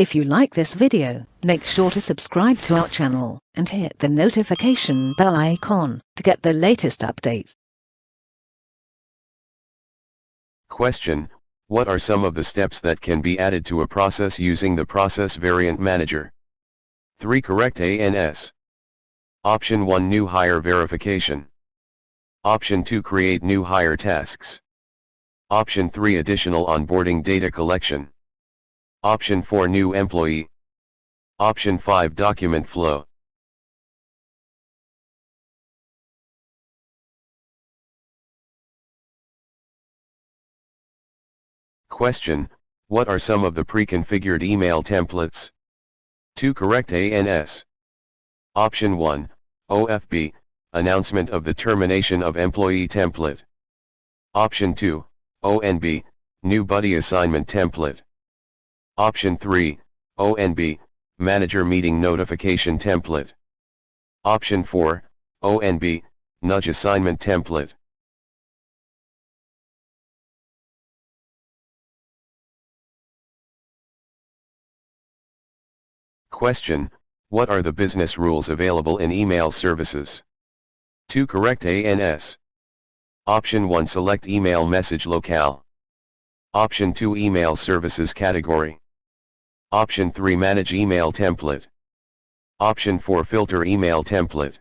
If you like this video, make sure to subscribe to our channel and hit the notification bell icon to get the latest updates. Question: what are some of the steps that can be added to a process using the Process Variant Manager? 3. Correct ANS. Option 1. New hire verification. Option 2. Create new hire tasks. Option 3. Additional onboarding data collection. Option 4. New employee. Option 5. Document flow. Question: what are some of the pre-configured email templates? 2. Correct ANS. Option 1, OFB, announcement of the termination of employee template. Option 2, ONB, new buddy assignment template. Option 3, ONB, manager meeting notification template. Option 4, ONB, nudge assignment template. Question: what are the business rules available in email services? 2. Correct ANS. Option 1. Select email message locale. Option 2. Email services category. Option 3. Manage email template. Option 4. Filter email template.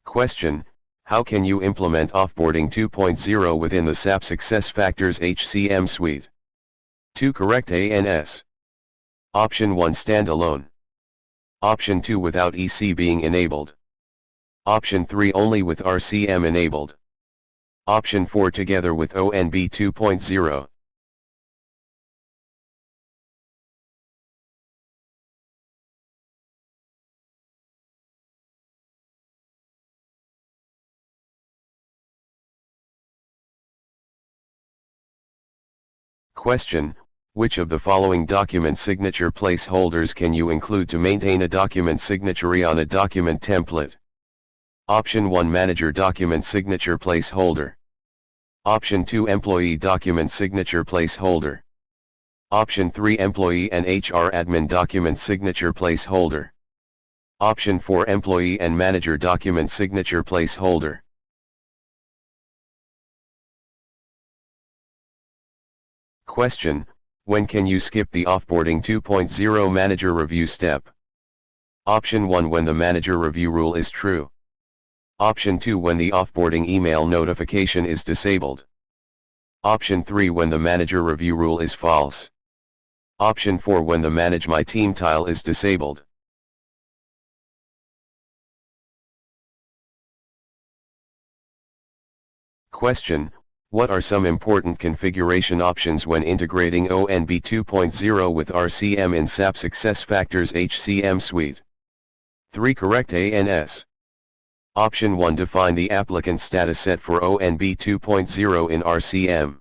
Question: how can you implement Offboarding 2.0 within the SAP SuccessFactors HCM suite? 2. Correct ANS. Option 1. Standalone. Option 2. Without EC being enabled. Option 3. Only with RCM enabled. Option 4. Together with ONB 2.0. Question: which of the following document signature placeholders can you include to maintain a document signature on a document template? Option 1. Manager document signature placeholder. Option 2. Employee document signature placeholder. Option 3. Employee and HR admin document signature placeholder. Option 4. Employee and manager document signature placeholder. Question: when can you skip the Offboarding 2.0 manager review step? Option 1. When the manager review rule is true. Option 2. When the offboarding email notification is disabled. Option 3. When the manager review rule is false. Option 4. When the Manage My Team tile is disabled. Question: what are some important configuration options when integrating ONB 2.0 with RCM in SAP SuccessFactors HCM suite? 3. Correct ANS. Option 1. Define the applicant status set for ONB 2.0 in RCM.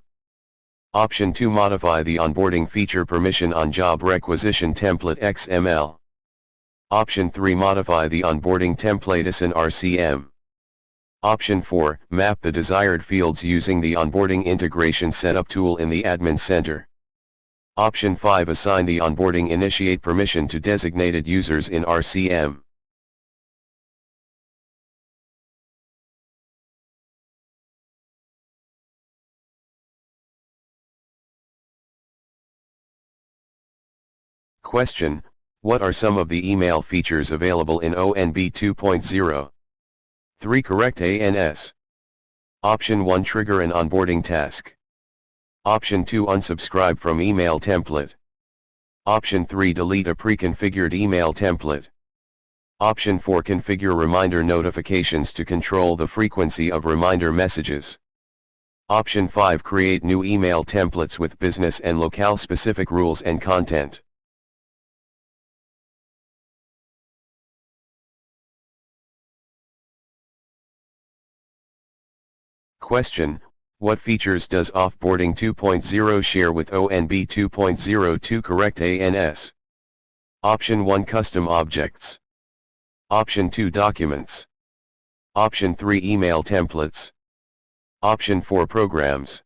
Option 2. Modify the onboarding feature permission on job requisition template XML. Option 3. Modify the onboarding template in RCM. Option 4. Map the desired fields using the onboarding integration setup tool in the admin center. Option 5. Assign the onboarding initiate permission to designated users in RCM. Question: what are some of the email features available in ONB 2.0? 3. Correct ANS. Option 1. Trigger an onboarding task. Option 2. Unsubscribe from email template. Option 3. Delete a pre-configured email template. Option 4. Configure reminder notifications to control the frequency of reminder messages. Option 5. Create new email templates with business and locale specific rules and content. Question: what features does Offboarding 2.0 share with ONB 2.0? 2. Correct ANS. Option 1. Custom objects. Option 2. Documents. Option 3. Email templates. Option 4 Programs.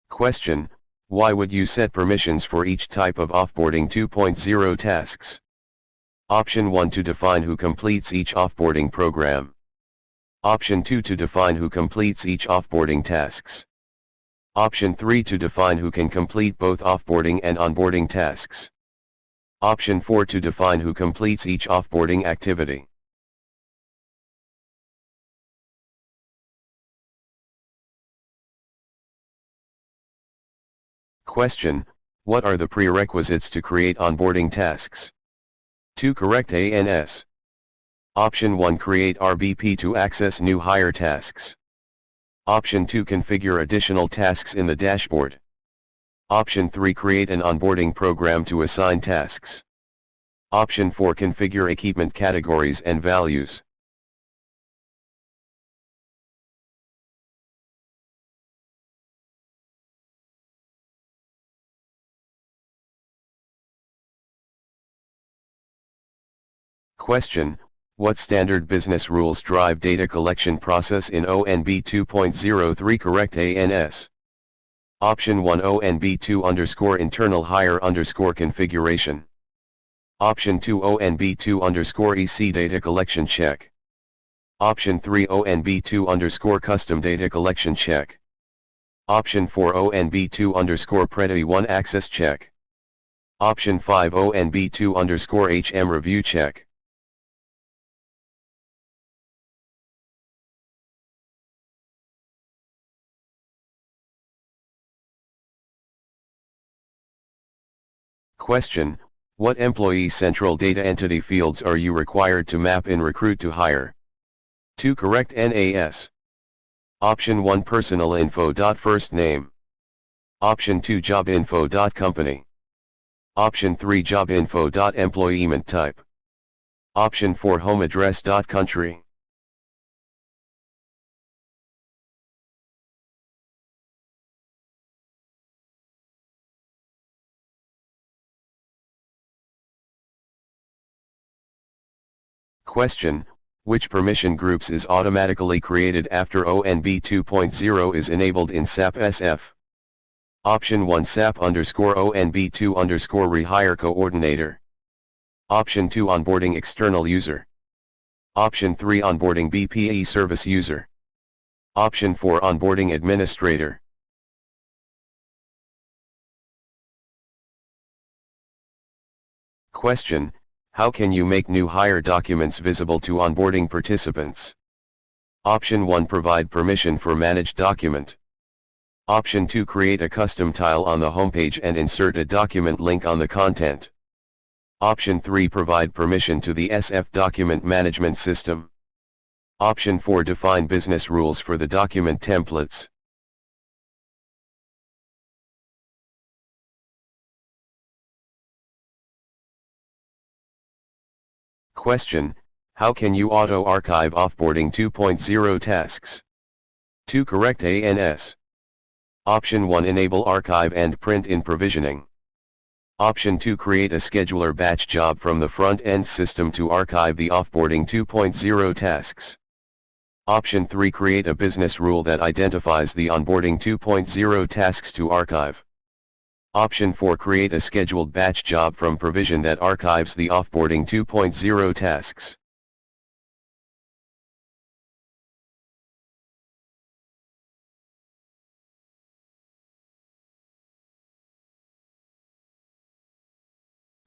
Question: why would you set permissions for each type of Offboarding 2.0 tasks? Option 1 to define who completes each offboarding program. Option 2 to define who completes each offboarding tasks. Option 3 to define who can complete both offboarding and onboarding tasks. Option 4 to define who completes each offboarding activity. Question: what are the prerequisites to create onboarding tasks? 2 correct ANS. Option 1 create RBP to access new hire tasks. Option 2 configure additional tasks in the dashboard. Option 3 create an onboarding program to assign tasks. Option 4 configure equipment categories and values. Question: what standard business rules drive data collection process in ONB 2.03 correct ANS? Option 1 ONB2 internal hire configuration. Option 2 ONB2 EC data collection check. Option 3 ONB2 custom data collection check. Option 4 ONB2 Preti 1 access check. Option 5 ONB2 HM review check. Question: what employee central data entity fields are you required to map in Recruit to Hire? 2 correct NAS. Option 1 personal info. First name. Option 2 job info. Company. Option 3 job info. Employment type. Option 4 home address. Country. Question: which permission groups is automatically created after ONB 2.0 is enabled in SAP SF? Option 1 SAP _ONB 2 rehire coordinator. Option 2 onboarding external user. Option 3 onboarding BPE service user. Option 4 onboarding administrator. Question: how can you make new hire documents visible to onboarding participants? Option 1 provide permission for managed document. Option 2 create a custom tile on the homepage and insert a document link on the content. Option 3 provide permission to the SF document management system. Option 4 define business rules for the document templates. Question: how can you auto-archive offboarding 2.0 tasks? 2 correct ANS. Option 1 enable archive and print in provisioning. Option 2 create a scheduler batch job from the front-end system to archive the offboarding 2.0 tasks. Option 3 create a business rule that identifies the onboarding 2.0 tasks to archive. Option 4 create a scheduled batch job from provision that archives the offboarding 2.0 tasks.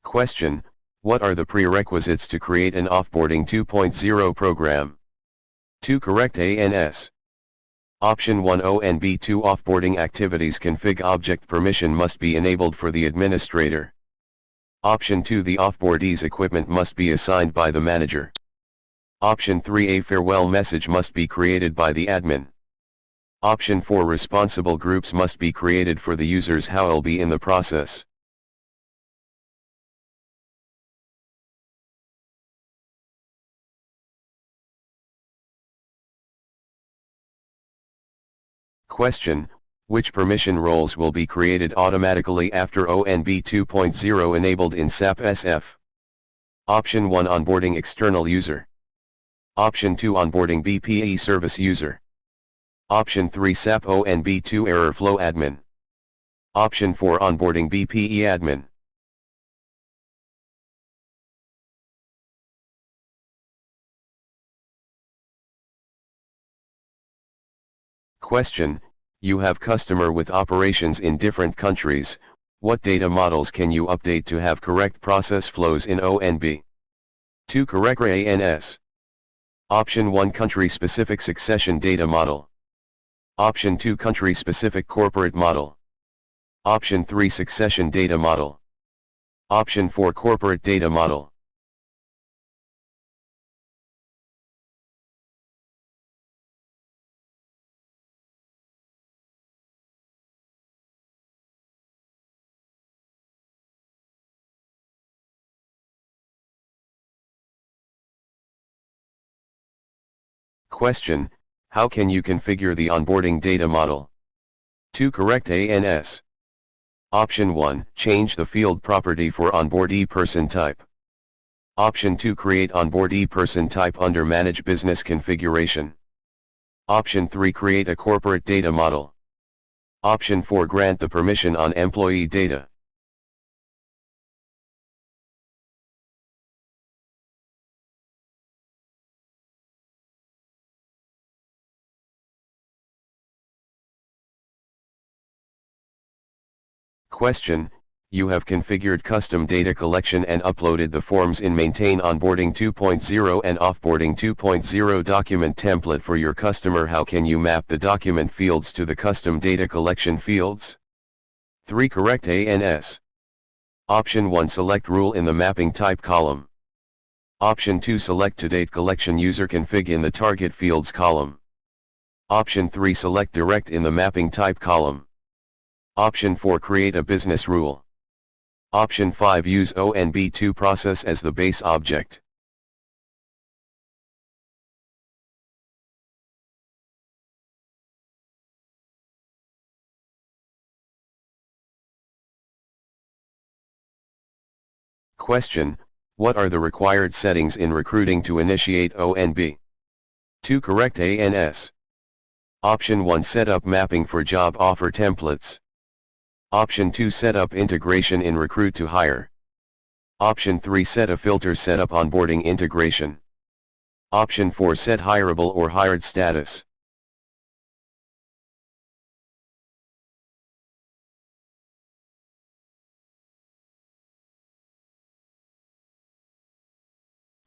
Question: what are the prerequisites to create an offboarding 2.0 program? 2 correct ANS. Option 1 ONB2 offboarding activities config object permission must be enabled for the administrator. Option 2 the offboardee's equipment must be assigned by the manager. Option 3 a farewell message must be created by the admin. Option 4 responsible groups must be created for the users who will be in the process. Question: which permission roles will be created automatically after ONB 2.0 enabled in SAP SF? Option 1 Onboarding external user. Option 2 Onboarding BPE service user. Option 3 SAP ONB2 error flow admin. Option 4 Onboarding BPE admin. Question: you have customer with operations in different countries, what data models can you update to have correct process flows in ONB? 2 correct ANS. Option 1 country specific succession data model. Option 2 country specific corporate model. Option 3 succession data model. Option 4 corporate data model. Question: how can you configure the onboarding data model? 2 correct ANS. Option 1 change the field property for onboardee person type. Option 2 create onboardee person type under manage business configuration. Option 3 create a corporate data model. Option 4 grant the permission on employee data. Question: you have configured custom data collection and uploaded the forms in Maintain Onboarding 2.0 and Offboarding 2.0 document template for your customer. How can you map the document fields to the custom data collection fields? 3 correct ANS. Option 1 select rule in the mapping type column. Option 2 select to date collection user config in the target fields column. Option 3 select direct in the mapping type column. Option 4 create a business rule. Option 5 use ONB2 process as the base object. Question: what are the required settings in recruiting to initiate ONB? 2 correct ANS. Option 1 set up mapping for job offer templates. Option 2 set up integration in recruit to hire. Option 3 set a filter set up onboarding integration. Option 4 set hireable or hired status.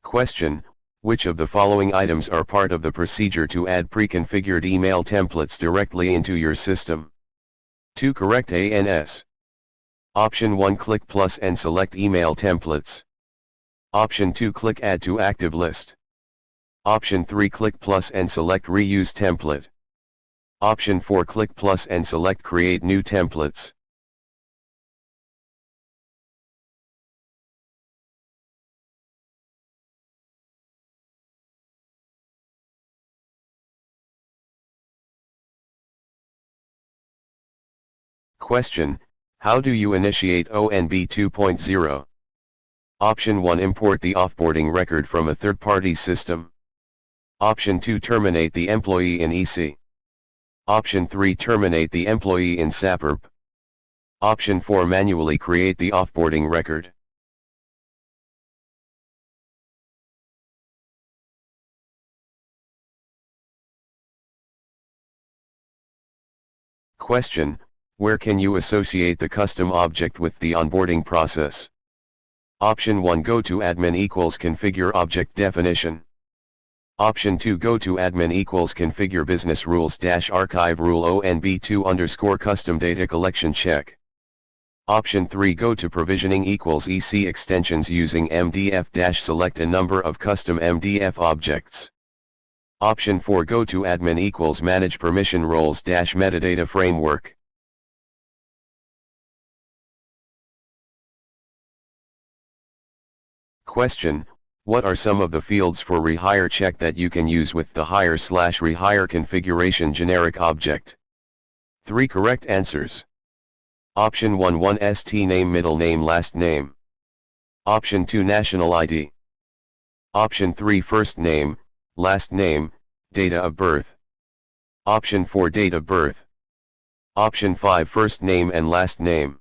Question: which of the following items are part of the procedure to add pre-configured email templates directly into your system? 2 correct ANS. Option 1 click plus and select email templates. Option 2 click add to active list. Option 3 click plus and select reuse template. Option 4 click plus and select create new templates. Question: how do you initiate ONB 2.0? Option 1 import the offboarding record from a third-party system. Option 2 terminate the employee in EC. Option 3 terminate the employee in SAP ERP. Option 4 manually create the offboarding record. Question: where can you associate the custom object with the onboarding process? Option 1 go to admin equals configure object definition. Option 2 go to admin equals configure business rules dash archive rule ONB2 underscore custom data collection check. Option 3 go to provisioning equals EC extensions using MDF dash select a number of custom MDF objects. Option 4 go to admin equals manage permission roles dash metadata framework. Question: what are some of the fields for rehire check that you can use with the hire/rehire configuration generic object? 3 correct answers. Option 1 1 st name middle name last name. Option 2 National ID. Option 3 First name, last name, date of birth. Option 4 Date of birth. Option 5 First name and last name.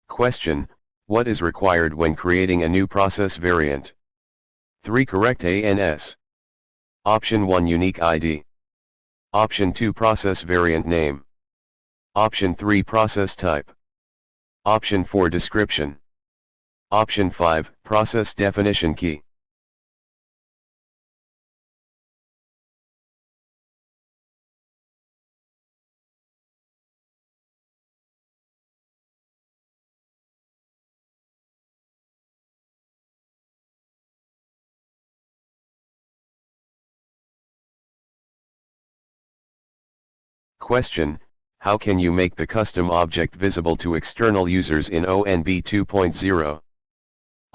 Question: what is required when creating a new process variant? 3 correct ANS. Option 1 Unique ID. Option 2 Process variant name. Option 3 Process type. Option 4 Description. Option 5 Process definition key. Question: how can you make the custom object visible to external users in ONB 2.0?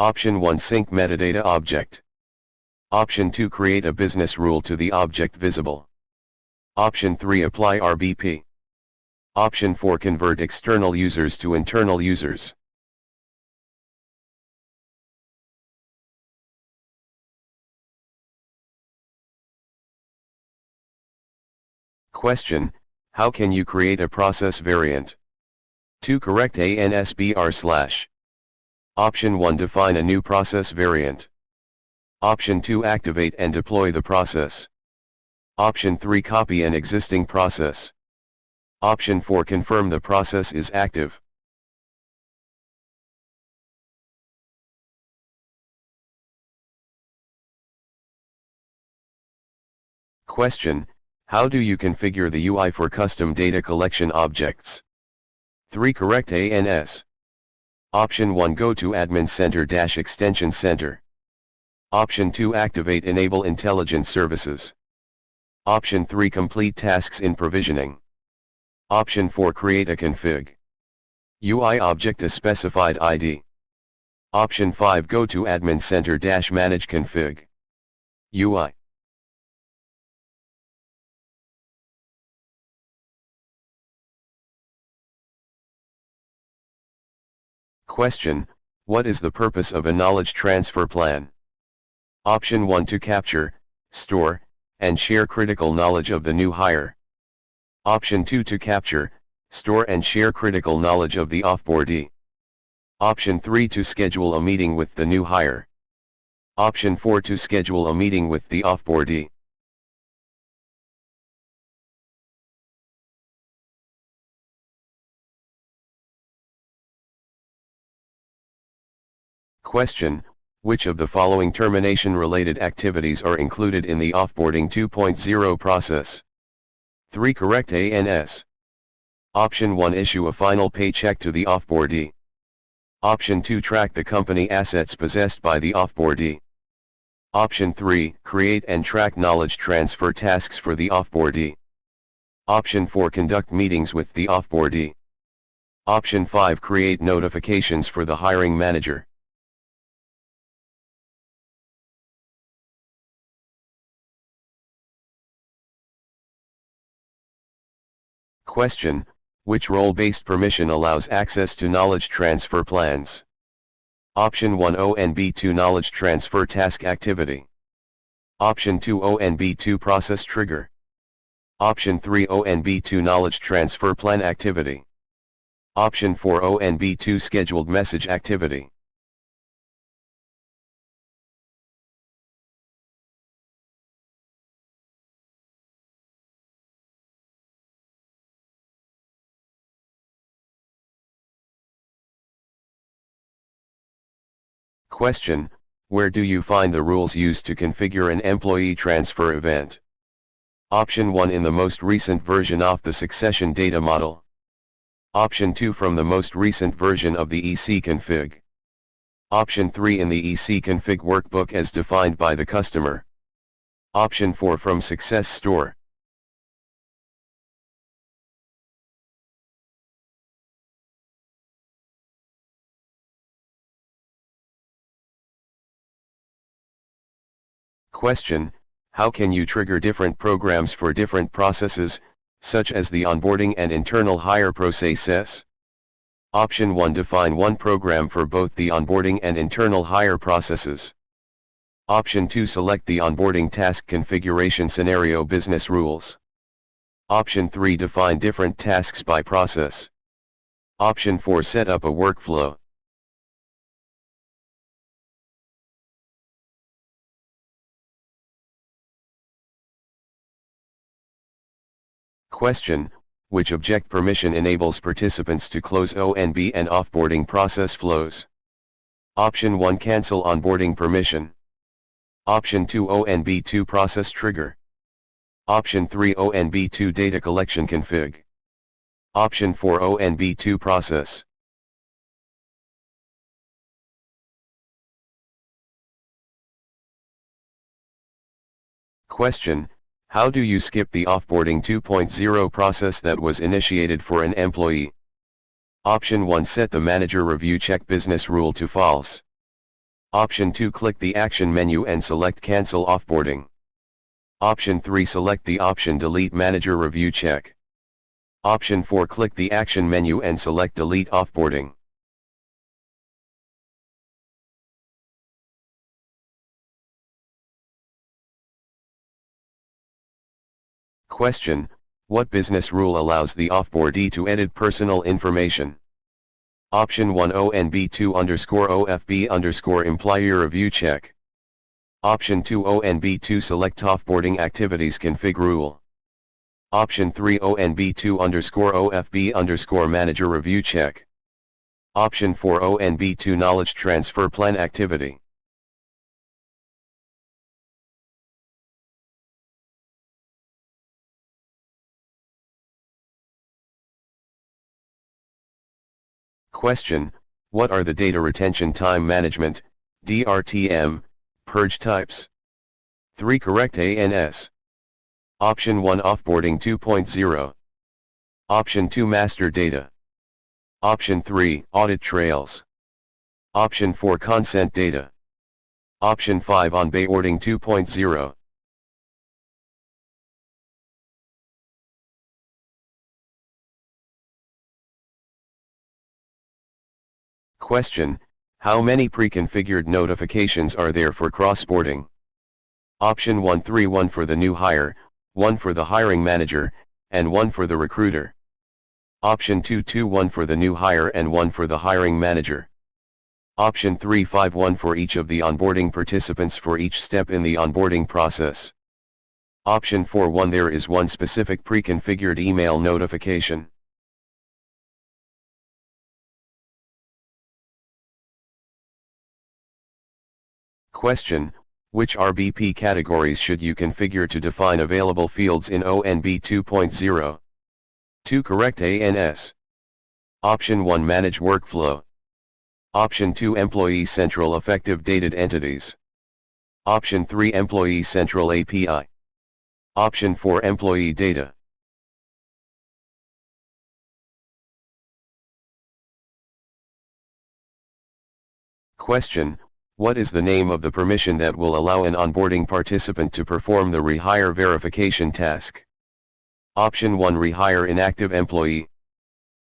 Option 1 Sync metadata object. Option 2 Create a business rule to the object visible. Option 3 Apply RBP. Option 4 Convert external users to internal users. Question: how can you create a process variant? 2 correct ANSBR/. Option 1 Define a new process variant. Option 2 Activate and deploy the process. Option 3 Copy an existing process. Option 4 Confirm the process is active. Question: how do you configure the UI for custom data collection objects? 3 correct ANS. Option 1 Go to Admin Center-Extension Center. Option 2 Activate Enable Intelligent Services. Option 3 Complete tasks in provisioning. Option 4 Create a config. UI object a specified ID. Option 5 Go to Admin Center-Manage config. UI. Question: what is the purpose of a knowledge transfer plan? Option 1 To capture, store, and share critical knowledge of the new hire. Option 2 To capture, store and share critical knowledge of the offboardee. Option 3 To schedule a meeting with the new hire. Option 4 To schedule a meeting with the offboardee. Question: which of the following termination-related activities are included in the Offboarding 2.0 process? 3 correct ANS. Option 1 Issue a final paycheck to the offboardee. Option 2 Track the company assets possessed by the offboardee. Option 3 Create and track knowledge transfer tasks for the offboardee. Option 4 Conduct meetings with the offboardee. Option 5 Create notifications for the hiring manager. Question: which role-based permission allows access to knowledge transfer plans? Option 1 ONB2 Knowledge Transfer Task Activity. Option 2 ONB2 Process Trigger. Option 3 ONB2 Knowledge Transfer Plan Activity. Option 4 ONB2 Scheduled Message Activity. Question: where do you find the rules used to configure an employee transfer event? Option 1 In the most recent version of the succession data model. Option 2 From the most recent version of the EC config. Option 3 In the EC config workbook as defined by the customer. Option 4 From Success Store. Question: How can you trigger different programs for different processes, such as the onboarding and internal hire processes? Option 1. Define one program for both the onboarding and internal hire processes. Option 2. Select the onboarding task configuration scenario business rules. Option 3. Define different tasks by process. Option 4. Set up a workflow. Question: which object permission enables participants to close ONB and offboarding process flows? Option 1. Cancel onboarding permission. Option 2. ONB2 process trigger. Option 3. ONB2 data collection config. Option 4. ONB2 process. Question: how do you skip the offboarding 2.0 process that was initiated for an employee? Option 1. Set the manager review check business rule to false. Option 2. Click the action menu and select cancel offboarding. Option 3. Select the option delete manager review check. Option 4. Click the action menu and select delete offboarding. Question: what business rule allows the offboardee to edit personal information? Option 1. ONB2_OFB_ review check. Option 2. ONB2 select offboarding activities config rule. Option 3. ONB2_OFB_ manager review check. Option 4. ONB2 knowledge transfer plan activity. Question: what are the data retention time management, DRTM, purge types? 3 correct ANS. Option 1. Offboarding 2.0. Option 2. Master data. Option 3. Audit trails. Option 4. Consent data. Option 5. Onboarding 2.0. Question: how many pre-configured notifications are there for cross-boarding? Option 1. 3. 1 for the new hire, 1 for the hiring manager, and 1 for the recruiter. Option 2. 2. 1 for the new hire and 1 for the hiring manager. Option 3. 5. 1 for each of the onboarding participants for each step in the onboarding process. Option 4. 1 there is one specific pre-configured email notification. Question: which RBP categories should you configure to define available fields in ONB 2.0? 2 correct ANS. Option 1. Manage workflow. Option 2. Employee Central Effective Dated Entities. Option 3. Employee Central API. Option 4. Employee Data. Question: what is the name of the permission that will allow an onboarding participant to perform the rehire verification task? Option 1. Rehire inactive employee.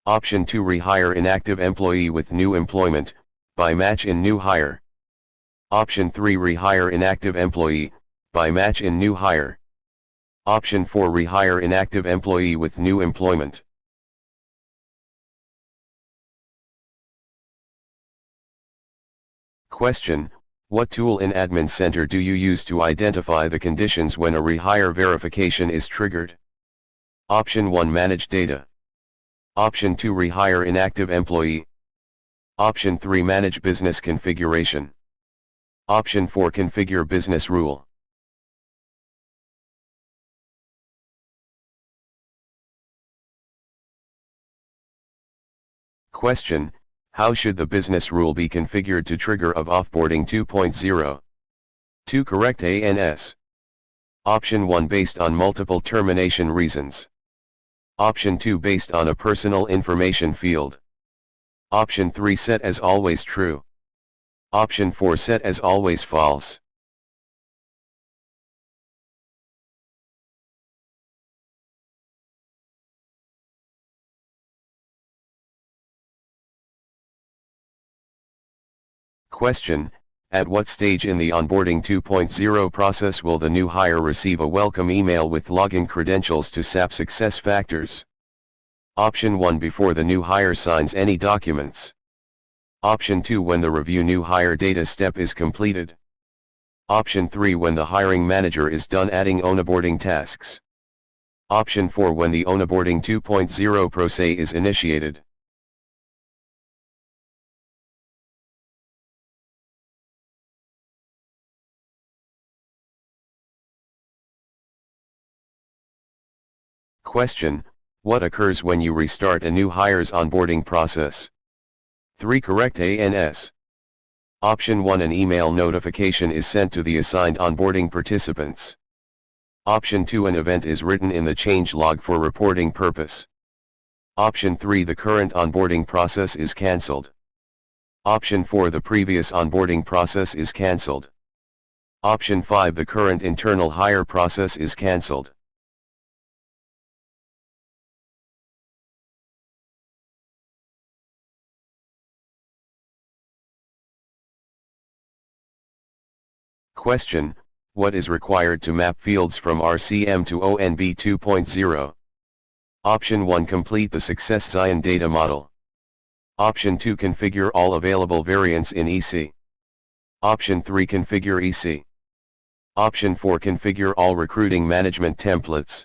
Option 2. Rehire inactive employee with new employment, by match in new hire. Option 3. Rehire inactive employee, by match in new hire. Option 4. Rehire inactive employee with new employment. Question: what tool in Admin Center do you use to identify the conditions when a rehire verification is triggered? Option 1. Manage data. Option 2. Rehire inactive employee. Option 3. Manage business configuration. Option 4. Configure business rule. Question: how should the business rule be configured to trigger of offboarding 2.0? 2 correct ANS. Option 1. Based on multiple termination reasons. Option 2. Based on a personal information field. Option 3. Set as always true. Option 4. Set as always false. Question: at what stage in the onboarding 2.0 process will the new hire receive a welcome email with login credentials to SAP SuccessFactors? Option 1: before the new hire signs any documents. Option 2: when the review new hire data step is completed. Option 3: when the hiring manager is done adding onboarding tasks. Option 4: when the onboarding 2.0 process is initiated. Question: what occurs when you restart a new hire's onboarding process? 3 correct ANS. Option 1: an email notification is sent to the assigned onboarding participants. Option 2: an event is written in the change log for reporting purpose. Option 3: the current onboarding process is cancelled. Option 4: the previous onboarding process is cancelled. Option 5: the current internal hire process is cancelled. Question: what is required to map fields from RCM to ONB 2.0? Option 1: complete the SuccessZion data model. Option 2: configure all available variants in EC. Option 3: configure EC. Option 4: configure all recruiting management templates.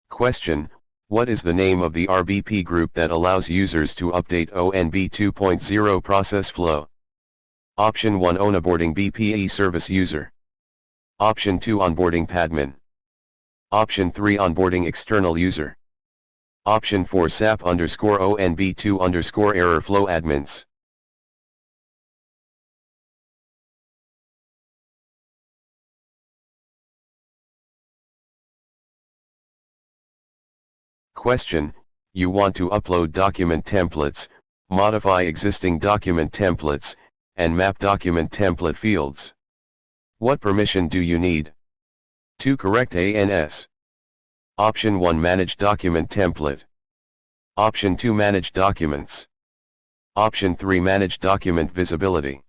Question: what is the name of the RBP group that allows users to update ONB 2.0 process flow? Option 1: onboarding BPE service user. Option 2: onboarding padmin. Option 3: onboarding external user. Option 4: SAP_ONB2_error flow admins. Question: you want to upload document templates, modify existing document templates, and map document template fields. What permission do you need? 2 correct ANS. Option 1: manage document template. Option 2: manage documents. Option 3: manage document visibility.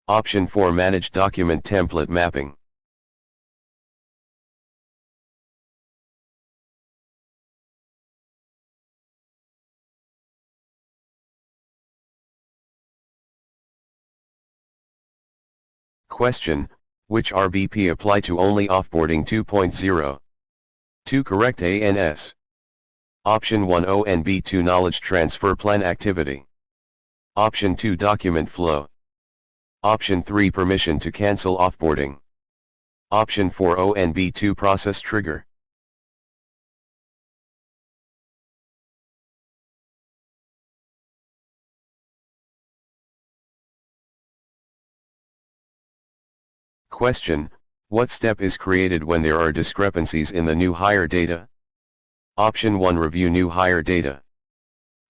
Option 4: manage document template mapping. Question: which RBP apply to only offboarding 2.0? 2 correct ANS. Option 1: ONB2 knowledge transfer plan activity. Option 2: document flow. Option 3: permission to cancel offboarding. Option 4: ONB2 process trigger. Question: what step is created when there are discrepancies in the new hire data? Option 1: review new hire data.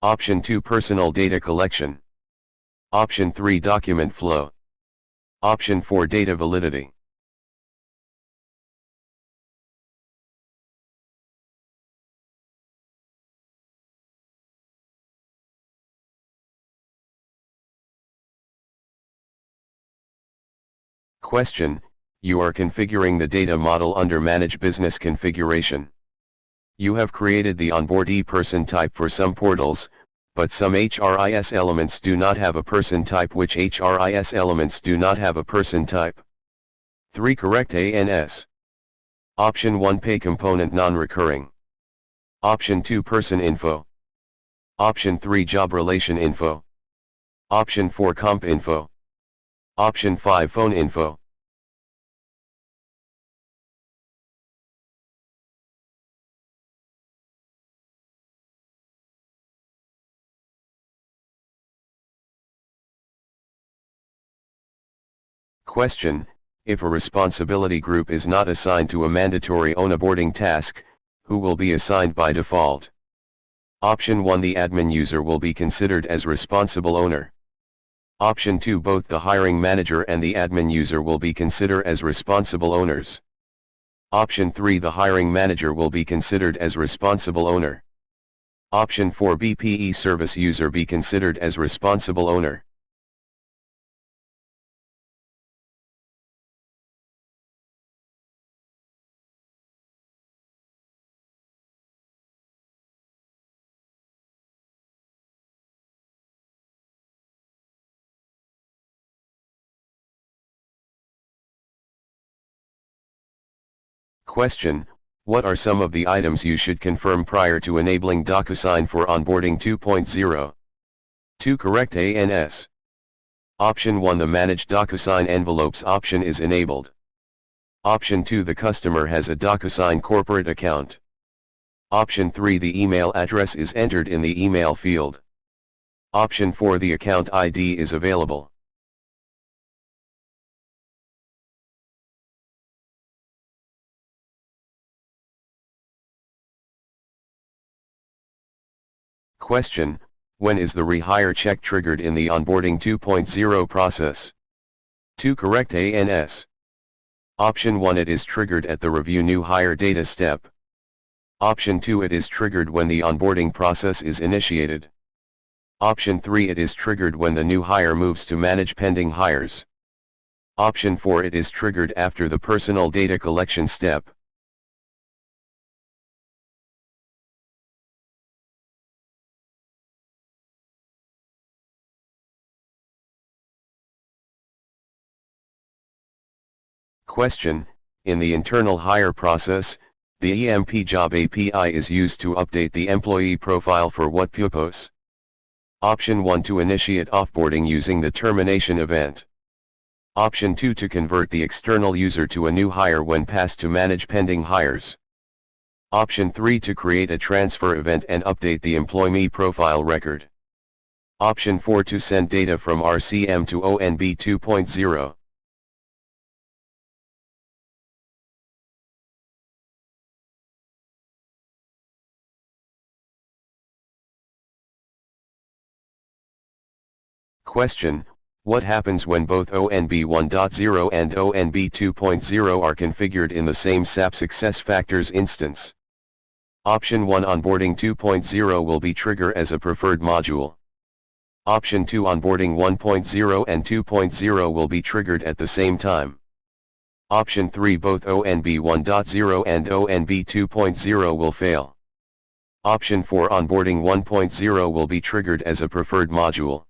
Option 2: personal data collection. Option 3: document flow. Option 4: data validity. Question: you are configuring the data model under Manage Business Configuration. You have created the onboardee person type for some portals, but some HRIS elements do not have a person type. Which HRIS elements do not have a person type? 3 correct ANS. Option 1: pay component non-recurring. Option 2: person info. Option 3: job relation info. Option 4: comp info. Option 5: phone info. Question: if a responsibility group is not assigned to a mandatory onboarding task, who will be assigned by default? Option 1: the admin user will be considered as responsible owner. Option 2: both the hiring manager and the admin user will be considered as responsible owners. Option 3, the hiring manager will be considered as responsible owner. Option 4, BPE service user be considered as responsible owner. Question: what are some of the items you should confirm prior to enabling DocuSign for Onboarding 2.0? 2 correct ANS. Option 1, the Manage DocuSign Envelopes option is enabled. Option 2, the customer has a DocuSign corporate account. Option 3, the email address is entered in the email field. Option 4, the account ID is available. Question: when is the rehire check triggered in the Onboarding 2.0 process? 2 correct ANS. Option 1, it is triggered at the Review New Hire Data step. Option 2, it is triggered when the onboarding process is initiated. Option 3, it is triggered when the new hire moves to Manage Pending Hires. Option 4, it is triggered after the personal data collection step. Question: in the internal hire process, the EMP Job API is used to update the employee profile for what purpose? Option 1, to initiate offboarding using the termination event. Option 2, to convert the external user to a new hire when passed to Manage Pending Hires. Option 3, to create a transfer event and update the employee profile record. Option 4, to send data from RCM to ONB 2.0. Question: what happens when both ONB 1.0 and ONB 2.0 are configured in the same SAP SuccessFactors instance? Option 1, Onboarding 2.0 will be triggered as a preferred module. Option 2, Onboarding 1.0 and 2.0 will be triggered at the same time. Option 3, both ONB 1.0 and ONB 2.0 will fail. Option 4, Onboarding 1.0 will be triggered as a preferred module.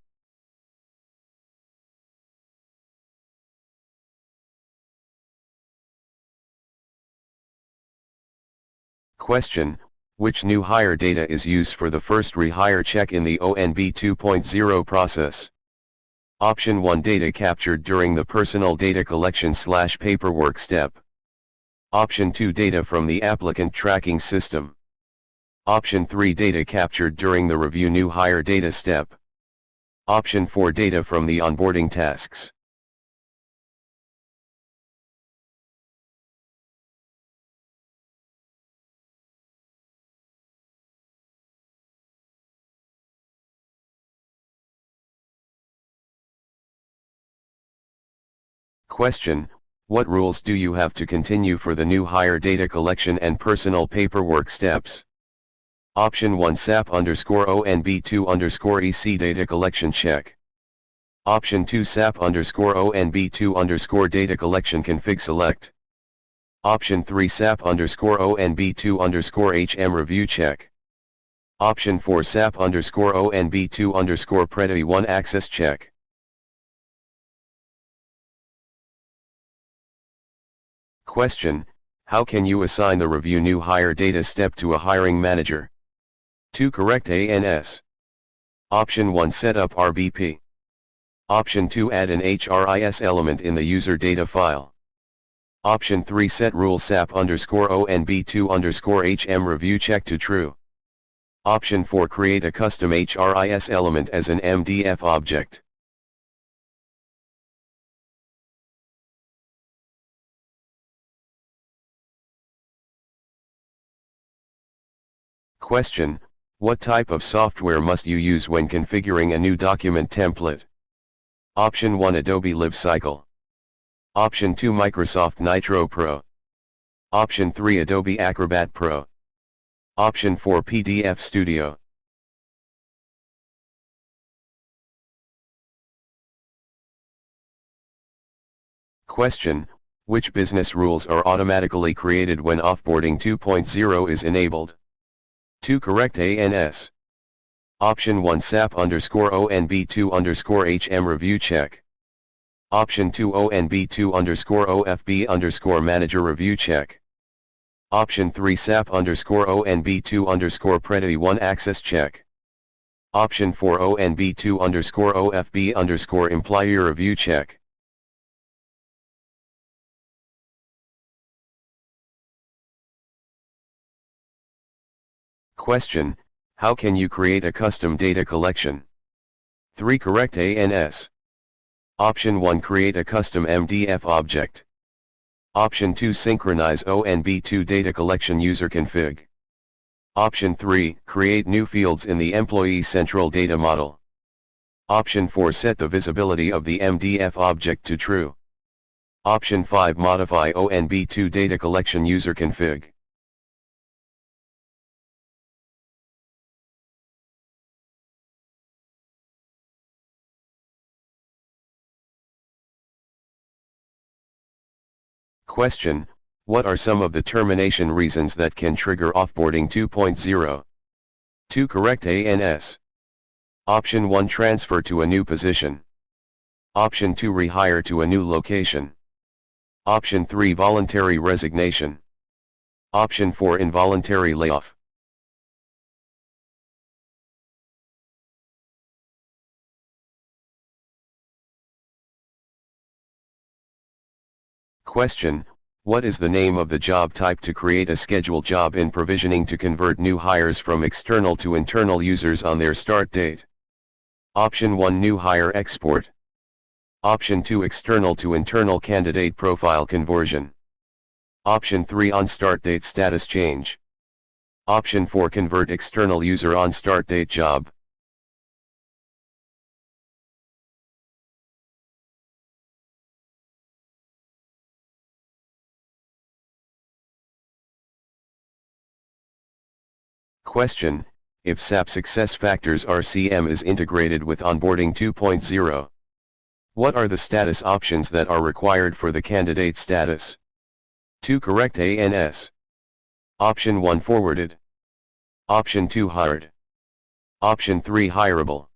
Question: which new hire data is used for the first rehire check in the ONB 2.0 process? Option 1, data captured during the personal data collection/paperwork step. Option 2, data from the applicant tracking system. Option 3, data captured during the Review New Hire Data step. Option 4, data from the onboarding tasks. Question: what rules do you have to continue for the new hire data collection and personal paperwork steps? Option 1, SAP_ONB2_EC data collection check. Option 2, SAP_ONB2_ data collection config select. Option 3, SAP_ONB2_ review check. Option 4, SAP_ONB2_ Priority 1 access check. Question: how can you assign the Review New Hire Data step to a hiring manager? 2 correct ANS. Option 1, set up RBP. Option 2, add an HRIS element in the user data file. Option 3, set rule SAP_ONB2_ review check to true. Option 4, create a custom HRIS element as an MDF object. Question: what type of software must you use when configuring a new document template? Option 1, Adobe LiveCycle. Option 2, Microsoft Nitro Pro. Option 3 Adobe Acrobat Pro. Option 4 PDF Studio. Question: which business rules are automatically created when Offboarding 2.0 is enabled? 2 correct ANS. Option 1 SAP _ONB2 _HM review check. Option 2 ONB2 _OFB _manager review check. Option 3 SAP _ONB2 _Preti 1 access check. Option 4 ONB2 _OFB employer review check. Question: how can you create a custom data collection? 3 correct ANS. Option 1 create a custom MDF object. Option 2 synchronize ONB2 data collection user config. Option 3 create new fields in the employee central data model. Option 4 set the visibility of the MDF object to true. Option 5 modify ONB2 data collection user config. Question: what are some of the termination reasons that can trigger Offboarding 2.0? 2 correct ANS. Option 1 transfer to a new position. Option 2 rehire to a new location. Option 3 voluntary resignation. Option 4 involuntary layoff. Question: what is the name of the job type to create a scheduled job in provisioning to convert new hires from external to internal users on their start date? Option 1 new hire export. Option 2 external to internal candidate profile conversion. Option 3 on start date status change. Option 4 convert external user on start date job. Question: if SAP SuccessFactors RCM is integrated with Onboarding 2.0, what are the status options that are required for the candidate status? 2 correct ANS. Option 1 forwarded. Option 2 hired. Option 3 hireable.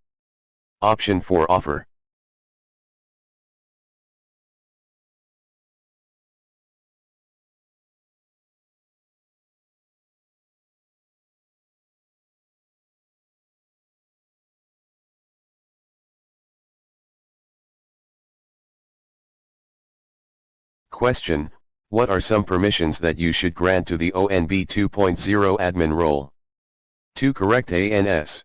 Option 4 offer. Question: what are some permissions that you should grant to the ONB 2.0 admin role? 2 correct ANS.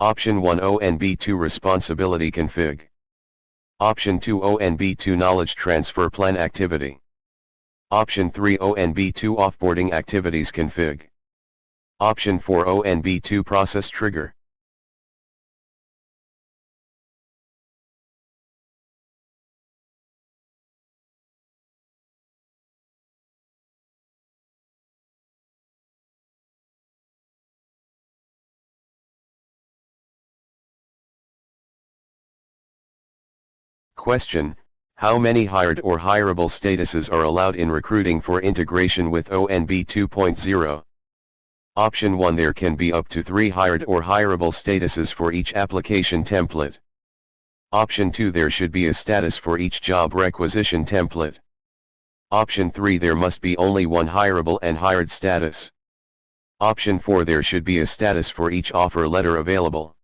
Option 1 ONB2 responsibility config. Option 2 ONB2 knowledge transfer plan activity. Option 3 ONB2 offboarding activities config. Option 4 ONB2 process trigger. Question: how many hired or hireable statuses are allowed in recruiting for integration with ONB 2.0? Option 1 there can be up to 3 hired or hireable statuses for each application template. Option 2 there should be a status for each job requisition template. Option 3 there must be only one hireable and hired status. Option 4 there should be a status for each offer letter available.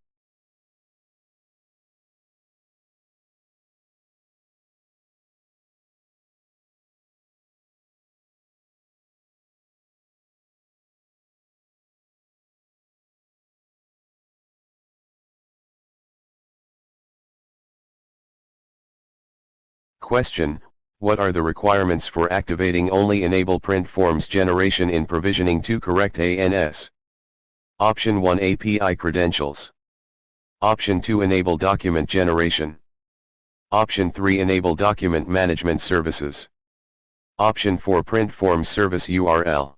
Question: what are the requirements for activating only enable print forms generation in provisioning 2 correct ANS? Option 1 API credentials. Option 2 enable document generation. Option 3 enable document management services. Option 4 Print Form Service URL.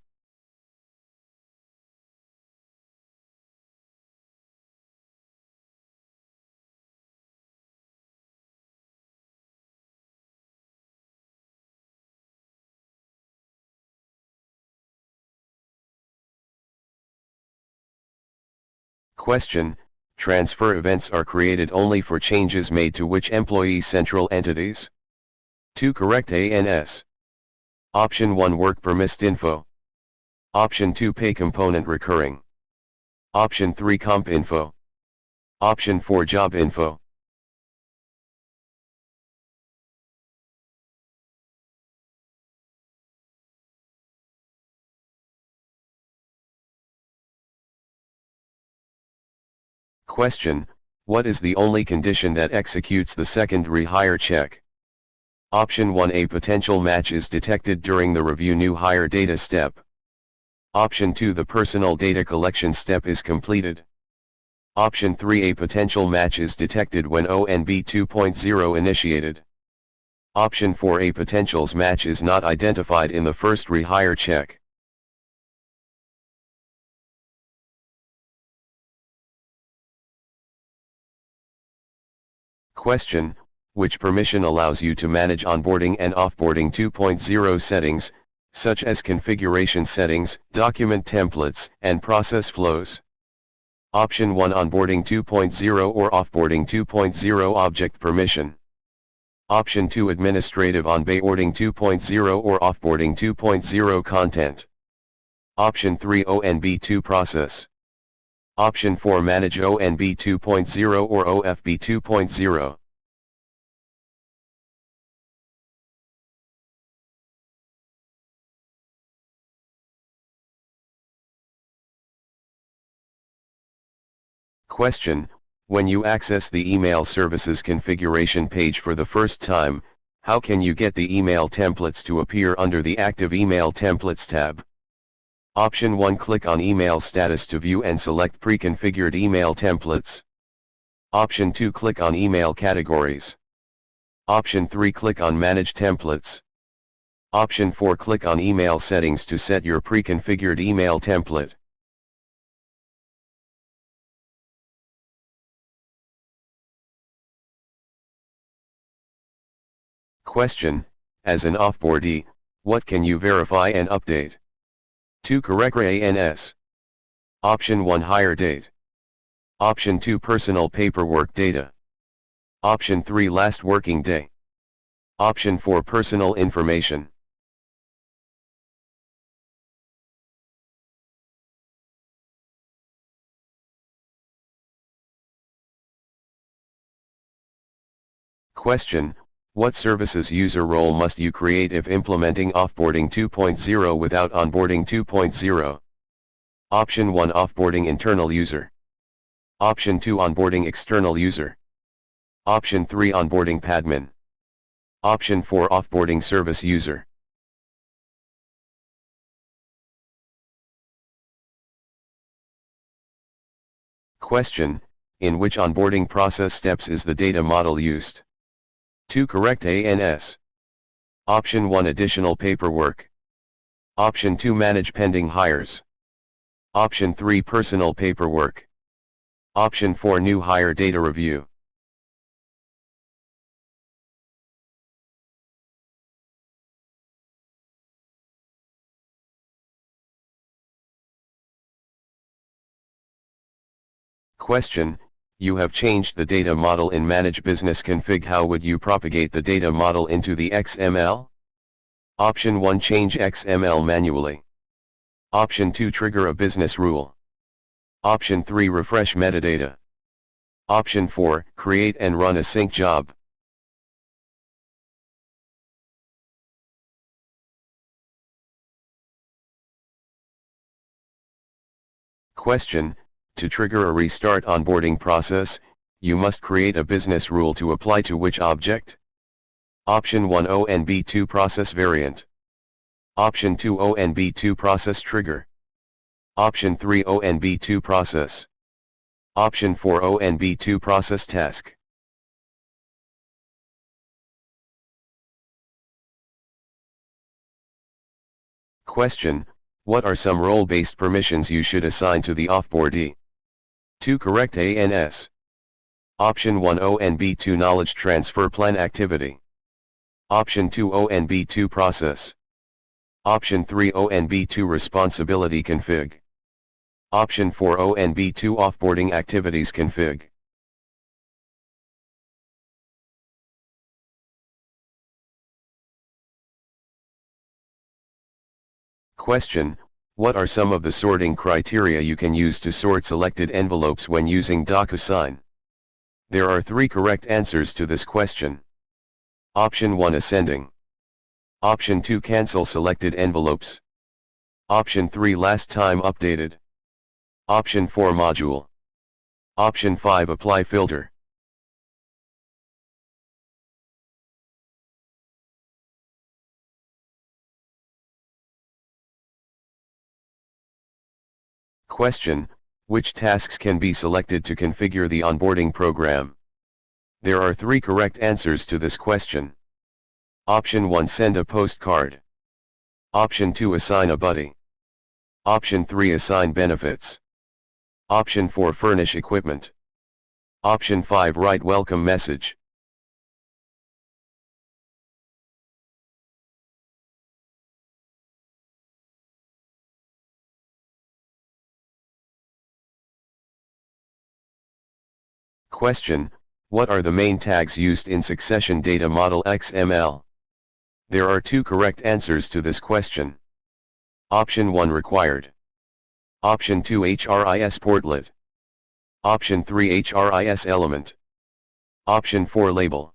Question: transfer events are created only for changes made to which employee central entities? 2 correct ANS. Option 1 Work Permissed Info. Option 2 Pay Component Recurring. Option 3 Comp Info. Option 4 Job Info. Question: what is the only condition that executes the second rehire check? Option 1 A potential match is detected during the review new hire data step. Option 2 The personal data collection step is completed. Option 3 A potential match is detected when ONB 2.0 initiated. Option 4 A potentials match is not identified in the first rehire check. Question: which permission allows you to manage onboarding and offboarding 2.0 settings, such as configuration settings, document templates, and process flows? Option 1 Onboarding 2.0 or Offboarding 2.0 Object Permission. Option 2 Administrative Onboarding 2.0 or Offboarding 2.0 Content. Option 3 ONB2 Process. Option 4 Manage ONB 2.0 or OFB 2.0. Question: when you access the email services configuration page for the first time, how can you get the email templates to appear under the Active Email Templates tab? Option 1 Click on Email Status to view and select pre-configured email templates. Option 2 Click on Email Categories. Option 3 Click on Manage Templates. Option 4 Click on Email Settings to set your pre-configured email template. Question: as an offboardee, what can you verify and update? 2 correct ANS. Option 1 Hire date. Option 2 Personal paperwork data. Option 3 Last working day. Option 4 Personal information. Question: what services user role must you create if implementing Offboarding 2.0 without Onboarding 2.0? Option 1 Offboarding internal user. Option 2 Onboarding external user. Option 3 Onboarding padmin. Option 4 Offboarding service user. Question: in which onboarding process steps is the data model used? 2 correct ANS. Option 1 Additional paperwork. Option 2 Manage pending hires. Option 3 Personal paperwork. Option 4 New hire data review. Question: you have changed the data model in Manage Business Config. How would you propagate the data model into the XML? Option 1 Change XML manually. Option 2 Trigger a business rule. Option 3 Refresh metadata. Option 4 Create and run a sync job. Question: to trigger a restart onboarding process, you must create a business rule to apply to which object? Option 1 ONB2 Process Variant. Option 2 ONB2 Process Trigger. Option 3 ONB2 Process. Option 4 ONB2 Process Task. Question: what are some role-based permissions you should assign to the offboardee? 2 correct ANS. Option 1 ONB2 Knowledge Transfer Plan Activity. Option 2 ONB2 Process. Option 3 ONB2 Responsibility Config. Option 4 ONB2 Offboarding Activities Config. Question: what are some of the sorting criteria you can use to sort selected envelopes when using DocuSign? There are 3 correct answers to this question. Option 1 Ascending. Option 2 Cancel selected envelopes. Option 3 Last time updated. Option 4 Module. Option 5 Apply filter. Question: which tasks can be selected to configure the onboarding program? There are 3 correct answers to this question. Option 1 Send a postcard. Option 2 Assign a buddy. Option 3 Assign benefits. Option 4 Furnish equipment. Option 5 Write welcome message. Question: what are the main tags used in Succession Data Model XML? There are 2 correct answers to this question. Option 1 Required. Option 2 HRIS Portlet. Option 3 HRIS Element. Option 4 Label.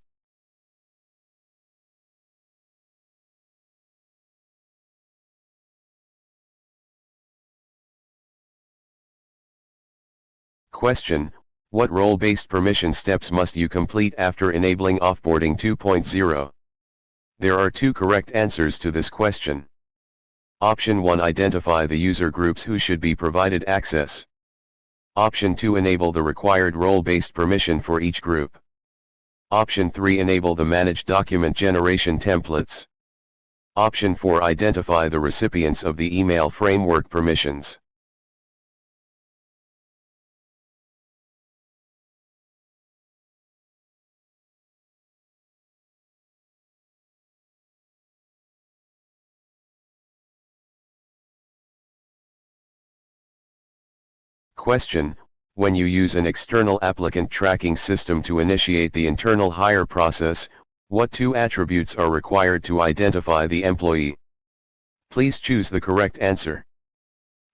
Question: what role-based permission steps must you complete after enabling Offboarding 2.0? There are 2 correct answers to this question. Option 1 Identify the user groups who should be provided access. Option 2 Enable the required role-based permission for each group. Option 3 Enable the managed document generation templates. Option 4 Identify the recipients of the email framework permissions. Question: when you use an external applicant tracking system to initiate the internal hire process, what 2 attributes are required to identify the employee? Please choose the correct answer.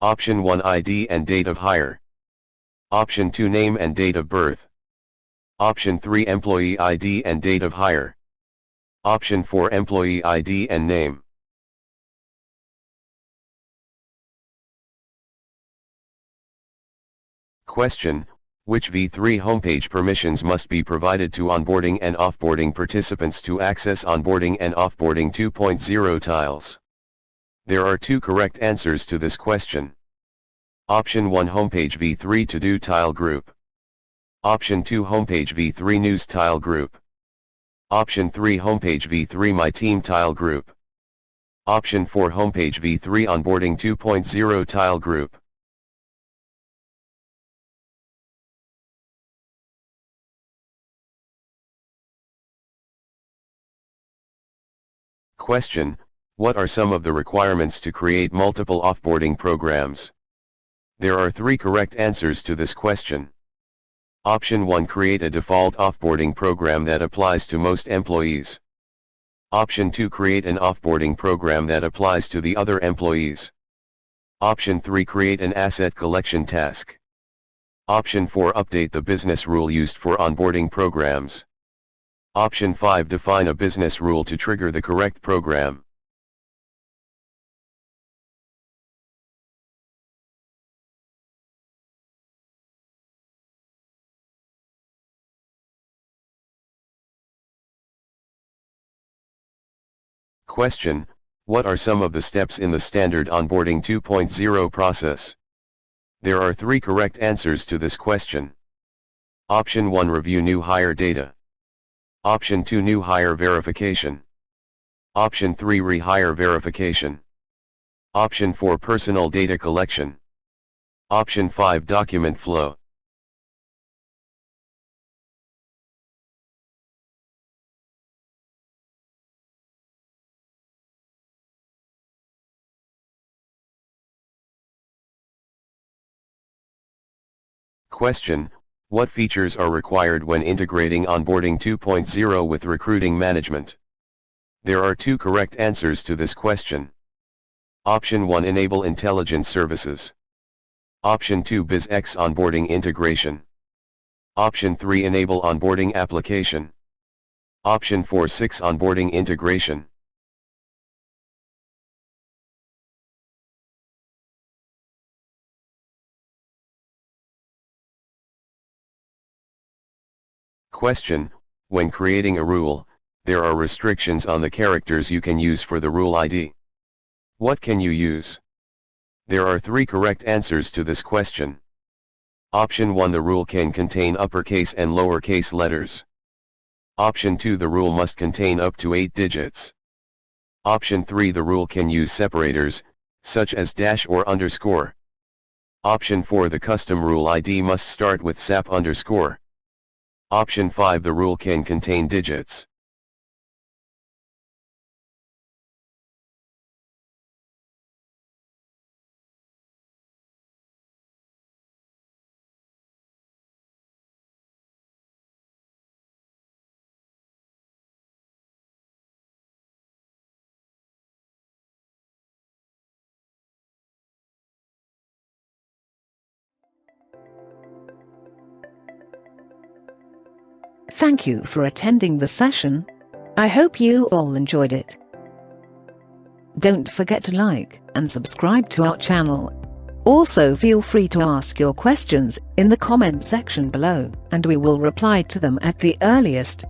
Option 1 ID and date of hire. Option 2 Name and date of birth. Option 3 Employee ID and date of hire. Option 4 Employee ID and name. Question: which V3 homepage permissions must be provided to onboarding and offboarding participants to access onboarding and offboarding 2.0 tiles? There are 2 correct answers to this question. Option 1 Homepage V3 To-Do tile group. Option 2 Homepage V3 News tile group. Option 3 Homepage V3 My Team tile group. Option 4 Homepage V3 Onboarding 2.0 tile group. Question: what are some of the requirements to create multiple offboarding programs? There are 3 correct answers to this question. Option 1 Create a default offboarding program that applies to most employees. Option 2 Create an offboarding program that applies to the other employees. Option 3 Create an asset collection task. Option 4 Update the business rule used for onboarding programs. Option 5 Define a business rule to trigger the correct program. Question: what are some of the steps in the standard onboarding 2.0 process? There are 3 correct answers to this question. Option 1 Review new hire data. Option 2 New hire verification. Option 3 Rehire verification. Option 4 personal data collection. Option 5 document flow. Question: what features are required when integrating Onboarding 2.0 with recruiting management? There are 2 correct answers to this question. Option 1 enable intelligence services. Option 2 BizX onboarding integration. Option 3 enable onboarding application. Option 4 6 onboarding integration. Question: when creating a rule, there are restrictions on the characters you can use for the rule ID. What can you use? There are 3 correct answers to this question. Option 1 the rule can contain uppercase and lowercase letters. Option 2 the rule must contain up to 8 digits. Option 3 the rule can use separators, such as dash or underscore. Option 4 the custom rule ID must start with SAP underscore. Option 5 the rule can contain digits. Thank you for attending the session. I hope you all enjoyed it. Don't forget to like and subscribe to our channel. Also feel free to ask your questions in the comment section below, and we will reply to them at the earliest.